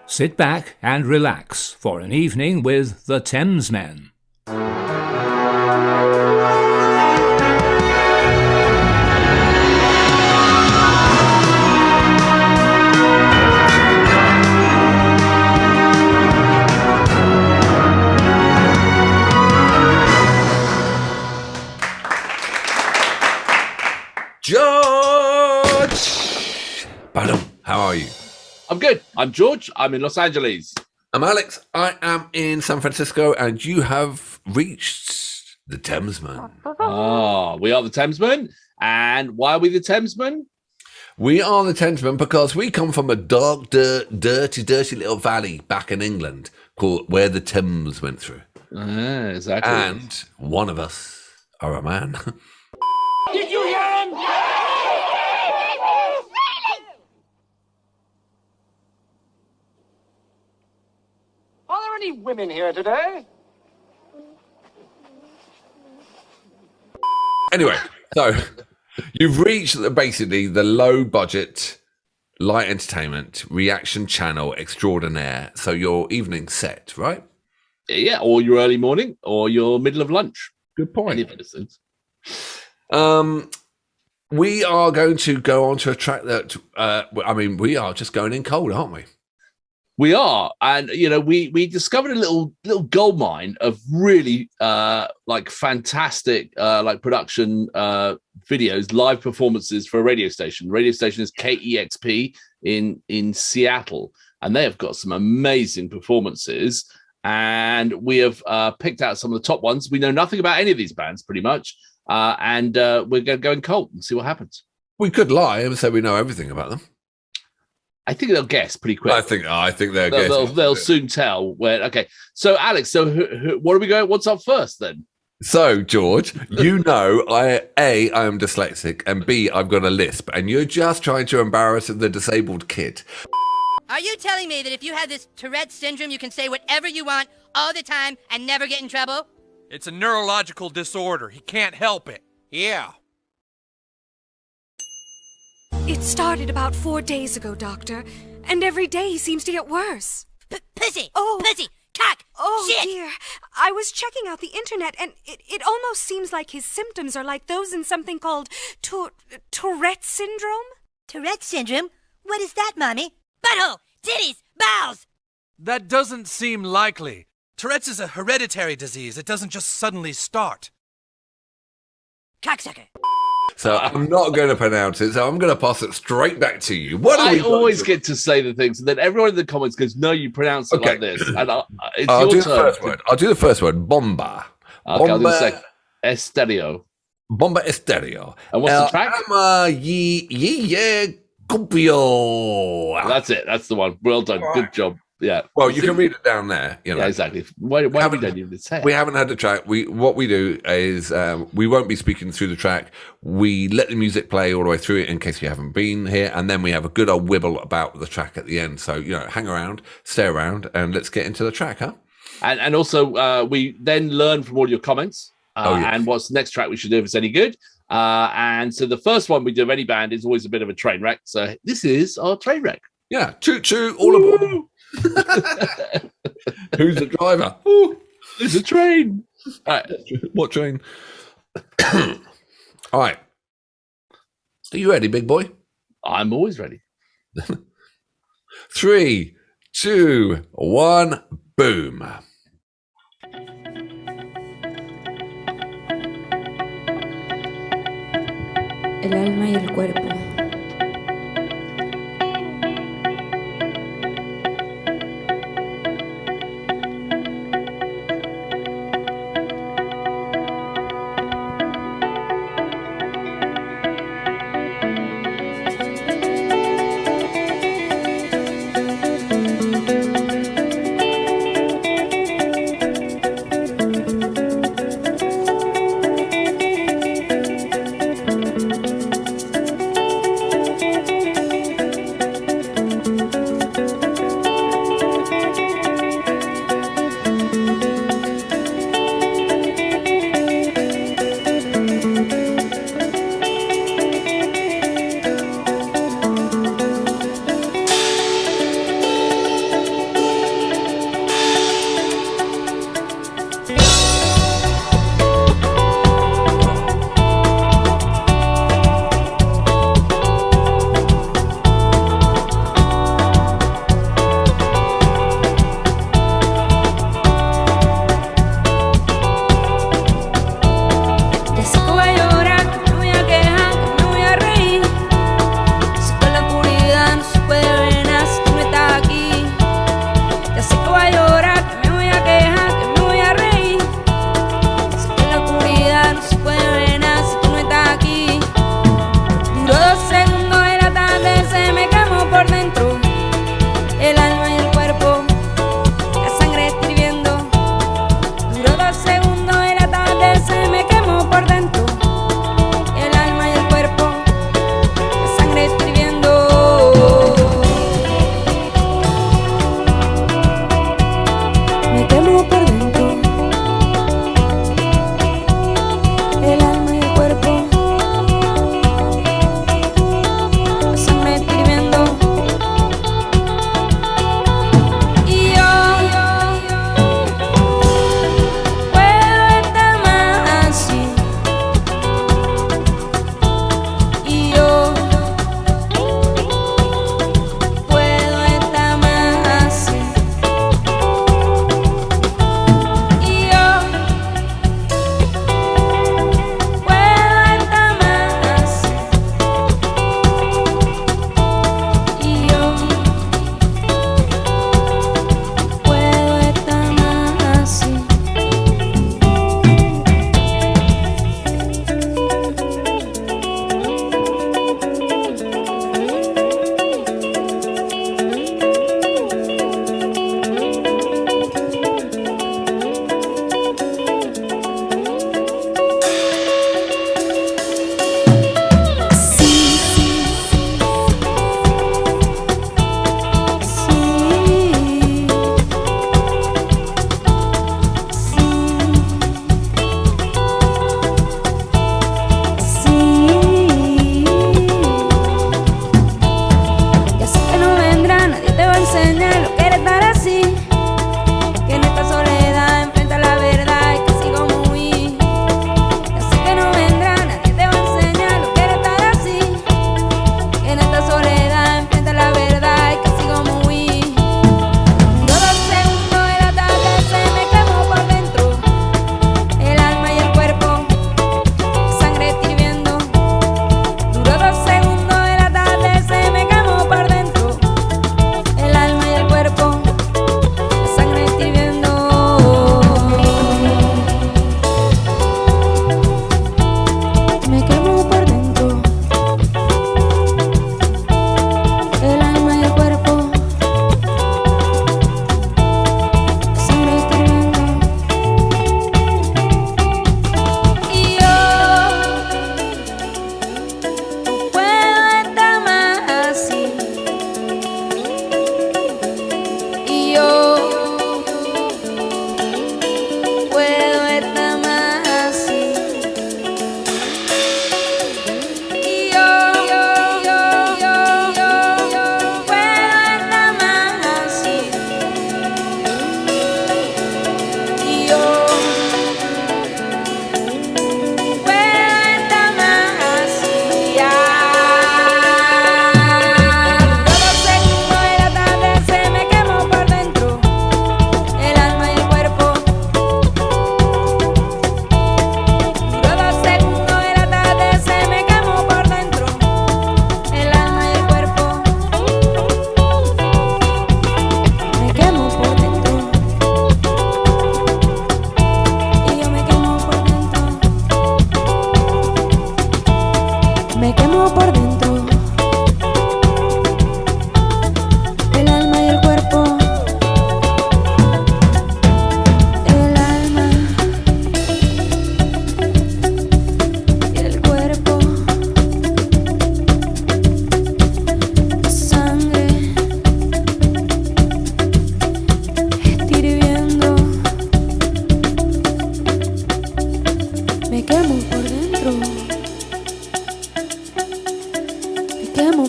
Sit back and relax for an evening with the Thamesmen. George! Pardon, how are you? I'm good. I'm George. I'm in Los Angeles. I'm Alex. I am in San Francisco, and you have reached the Thamesmen. Oh, we are the Thamesmen. And why are we the Thamesmen? We are the Thamesmen because we come from a dark, dirty little valley back in England called where the Thames went through. Exactly. And one of us are a man. Did you hear him? Are there any women here today? Anyway, so you've reached basically the low budget light entertainment reaction channel extraordinaire. So your evening set, right? Yeah, or your early morning or your middle of lunch. Good point. Any of those things. We are going to go on to a track that, we are just going in cold, aren't we? We are, and we discovered a little gold mine of really fantastic production videos, live performances for a radio station. The radio station is KEXP in Seattle, and they have got some amazing performances. And we have picked out some of the top ones. We know nothing about any of these bands, pretty much, and we're going to go in cold and see what happens. We could lie and say we know everything about them. I think they'll guess pretty quick. I think they'll guess. They'll soon tell where. Okay, so Alex, what are we going? What's up first then? So George, I am dyslexic, and B, I've got a lisp, and you're just trying to embarrass the disabled kid. Are you telling me that if you have this Tourette syndrome, you can say whatever you want all the time and never get in trouble? It's a neurological disorder. He can't help it. Yeah. It started about 4 days ago, Doctor, and every day he seems to get worse. Pussy! Oh. Pussy! Cock! Oh, shit! Dear. I was checking out the internet, and it almost seems like his symptoms are like those in something called Tourette syndrome. Tourette syndrome? What is that, Mommy? Butthole! Titties! Bowels! That doesn't seem likely. Tourette's is a hereditary disease. It doesn't just suddenly start. Cocksucker. So I'm not going to pronounce it, so I'm going to pass it straight back to you. I always get to say the things, and then everyone in the comments goes, "No, you pronounce it like this." And I'll do the first word. I'll do the first word. Bomba. Okay, I'll do the second. Estéreo. Bomba Estéreo. And what's the track? Alma Copio. That's it. That's the one. Well done. Good job. Yeah. Well, you can read it down there. Yeah, exactly. Why we don't even say it? We haven't had the track. What we do is we won't be speaking through the track. We let the music play all the way through it in case you haven't been here, and then we have a good old wibble about the track at the end. So hang around, stay around, and let's get into the track, huh? And also we then learn from all your comments. Yes. And what's the next track we should do if it's any good. And so the first one we do of any band is always a bit of a train wreck. So this is our train wreck. Yeah, choo choo, all aboard. Who's the driver? Ooh, there's a train. All right. What train? All right. Are you ready, big boy? I'm always ready. 3, 2, 1, boom. El alma y el cuerpo.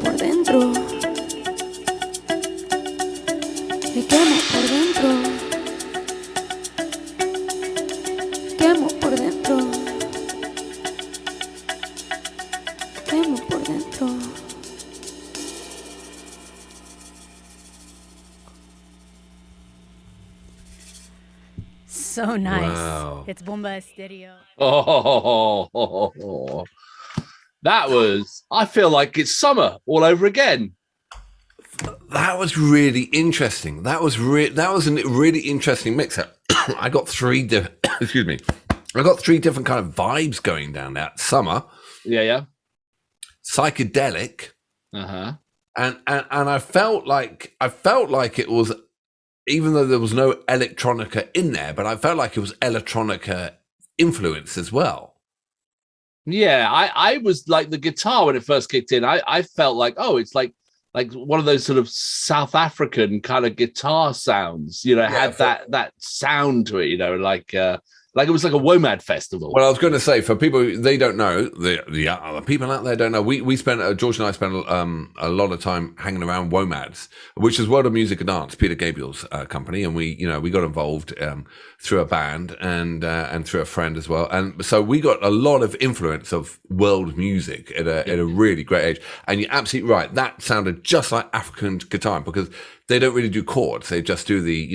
por dentro. Me quemo por dentro. Quemo por dentro. Quemo por dentro. So nice. Wow. It's Bomba Estéreo. Oh, that was. I feel like it's summer all over again. That was really interesting. That was a really interesting mix. I got three different. Excuse me. I got three different kind of vibes going down there. Summer, Yeah. psychedelic, Uh-huh. and I felt like it was, even though there was no electronica in there, but I felt like it was electronica influence as well. Yeah, I was like the guitar when it first kicked in. I felt like, oh, it's like one of those sort of South African kind of guitar sounds. You know, had that sound to it. You know, like it was like a WOMAD festival. Well, I was going to say, for people they don't know, the other people out there don't know, we spent, George and I spent a lot of time hanging around WOMADs, which is World of Music and Dance, Peter Gabriel's company, and we got involved through a band and through a friend as well, and so we got a lot of influence of world music at a really great age. And you're absolutely right, that sounded just like African guitar, because they don't really do chords; they just do the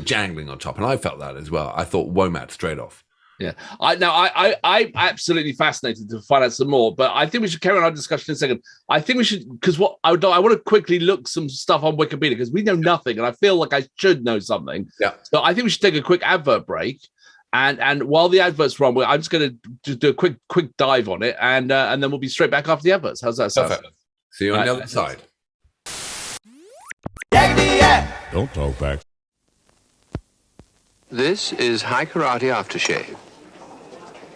jangling on top. And I felt that as well. I thought WOMAD straight off. Yeah, I'm absolutely fascinated to find out some more. But I think we should carry on our discussion in a second. I think we should, because I want to quickly look some stuff on Wikipedia, because we know nothing, and I feel like I should know something. Yeah. So I think we should take a quick advert break, and while the adverts run, I'm just going to just do a quick dive on it, and then we'll be straight back after the adverts. How's that sound? Perfect. See you on the other side. Don't talk back. This is high karate aftershave.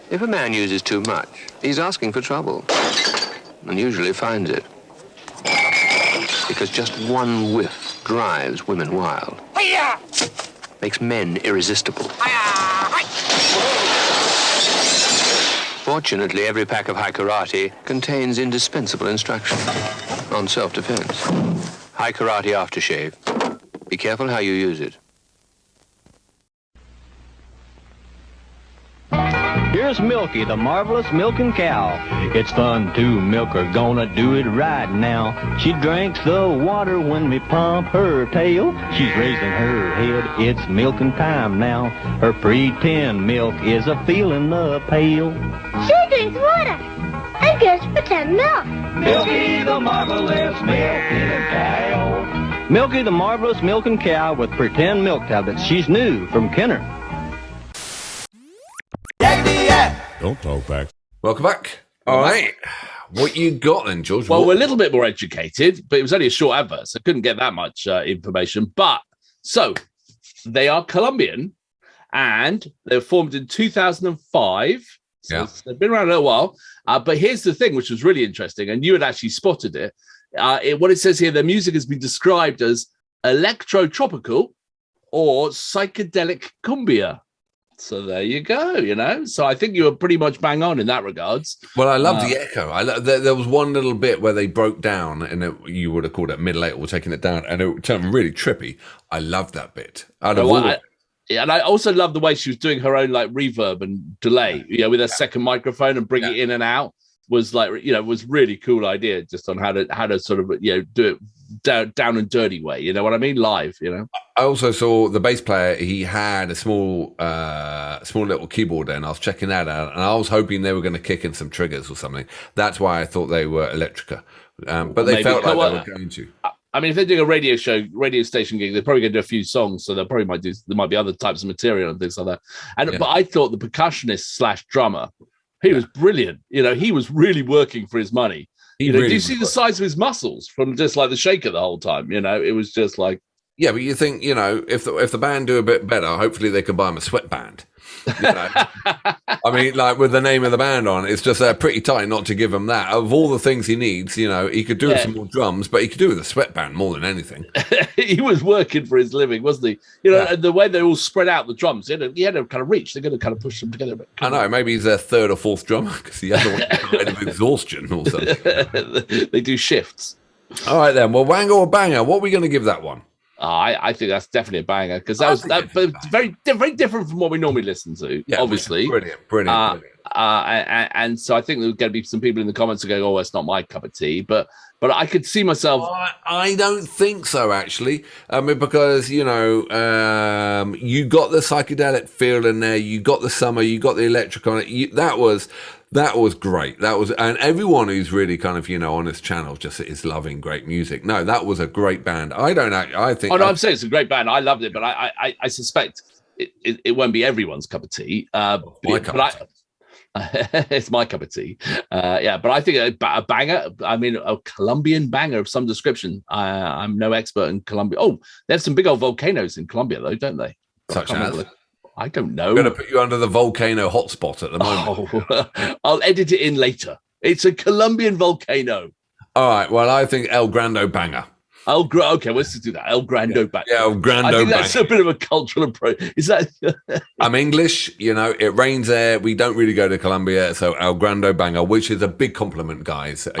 If a man uses too much, he's asking for trouble, and usually finds it. Because just one whiff drives women wild. Makes men irresistible. Fortunately, every pack of high karate contains indispensable instruction on self-defense. High karate aftershave. Be careful how you use it. Here's Milky, the marvelous milking cow. It's fun to milk her, gonna do it right now. She drinks the water when we pump her tail. She's raising her head, it's milking time now. Her pretend milk is a feeling the pail. She drinks water and gets pretend milk. Milky, the marvelous milking cow. Milky, the marvelous milking cow with pretend milk tablets. She's new from Kenner. Don't talk back. Welcome back. All right. What you got then, George? Well, we're a little bit more educated, but it was only a short advert, so I couldn't get that much information. But so they are Colombian, and they were formed in 2005. So they've been around a little while. But here's the thing, which was really interesting, and you had actually spotted it. What it says here, their music has been described as electro-tropical or psychedelic cumbia. So there you go, So I think you were pretty much bang on in that regards. Well, I love the echo. There was one little bit where they broke down, and you would have called it middle eight or taking it down, and it turned really trippy. I love that bit. And I also love the way she was doing her own like reverb and delay, with her second microphone and bring it in and out. Was like, was really cool idea just on how to sort of do it down and dirty way. You know what I mean? Live. I also saw the bass player. He had a small little keyboard there, and I was checking that out, and I was hoping they were going to kick in some triggers or something. That's why I thought they were Electrica, but they felt like they were going to. I mean, if they're doing a radio station gig, they're probably going to do a few songs, so there might be other types of material and things like that. But I thought the percussionist / drummer, he was brilliant. He was really working for his money. Do you see the size of his muscles from just like the shaker the whole time? It was just like. Yeah, but you think, if the band do a bit better, hopefully they can buy him a sweatband. I mean, like with the name of the band on, it's just pretty tight not to give him that. Of all the things he needs, he could do with some more drums, but he could do with a sweatband more than anything. he was working for his living, wasn't he? You know, and the way they all spread out the drums, he had to kind of reach. They're going to kind of push them together. I know. Maybe he's their third or fourth drummer because the other one died of exhaustion or something. They do shifts. All right, then. Well, Wanger or Banger? What are we going to give that one? I think that's definitely a banger because but very different from what we normally listen to. Yeah, obviously, brilliant. And so I think there's going to be some people in the comments who go, "Oh, it's not my cup of tea," but I could see myself. I don't think so, actually. I mean, because you got the psychedelic feel in there, you got the summer, you got the electric on it. That was great. And everyone who's really kind of on this channel just is loving great music. No, that was a great band. I think. Oh no, I'm saying it's a great band. I loved it, but I suspect it won't be everyone's cup of tea. It's my cup of tea. But I think a banger, I mean, a Colombian banger of some description. I'm no expert in Colombia. Oh, they have some big old volcanoes in Colombia, though, don't they? Such as? I don't know. I'm going to put you under the volcano hotspot at the moment. Oh, I'll edit it in later. It's a Colombian volcano. All right. Well, I think El Grando banger. Okay, let's just do that. El Grando banger. Yeah, El Grando banger. I think that's a bit of a cultural approach. Is that? I'm English. It rains there. We don't really go to Colombia, so El Grando banger, which is a big compliment, guys. So.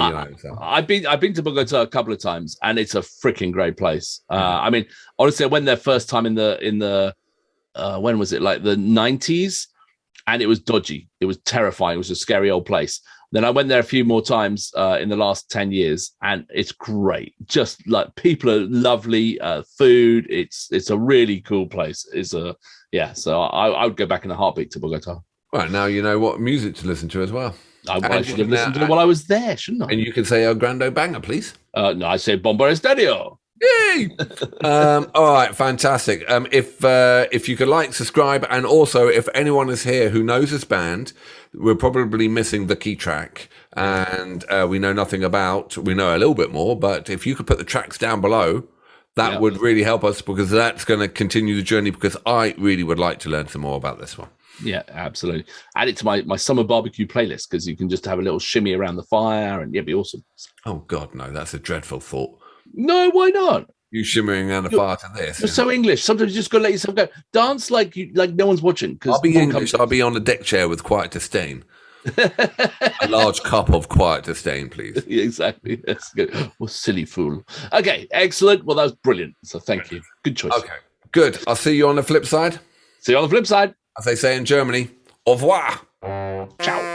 I've been to Bogota a couple of times, and it's a freaking great place. I mean, honestly, I went there first time in the when was it, like the 90s, and it was dodgy. It was terrifying. It was a scary old place. Then I went there a few more times in the last 10 years, and it's great. Just like people are lovely, food. It's a really cool place. So I would go back in a heartbeat to Bogota. Right, now you know what music to listen to as well. I should have listened to it while I was there, shouldn't I? And you can say El Grando banger, please. No, I say Bomba Estéreo. Yay! All right, fantastic. If you could like, subscribe, and also if anyone is here who knows this band, we're probably missing the key track, and we know nothing about. We know a little bit more, but if you could put the tracks down below, that would really help us, because that's going to continue the journey. Because I really would like to learn some more about this one. Yeah, absolutely. Add it to my summer barbecue playlist, because you can just have a little shimmy around the fire, and it'd be awesome. Oh God, no, that's a dreadful thought. No, why not? You shimmering around the fire to this. You're so English. Sometimes you just got to let yourself go. Dance like no one's watching. I'll be English. I'll be on a deck chair with quiet disdain. A large cup of quiet disdain, please. Yeah, exactly. That's good. Well, silly fool. Okay, excellent. Well, that was brilliant. So thank you. Good choice. Okay, good. I'll see you on the flip side. See you on the flip side. As they say in Germany, au revoir. Ciao.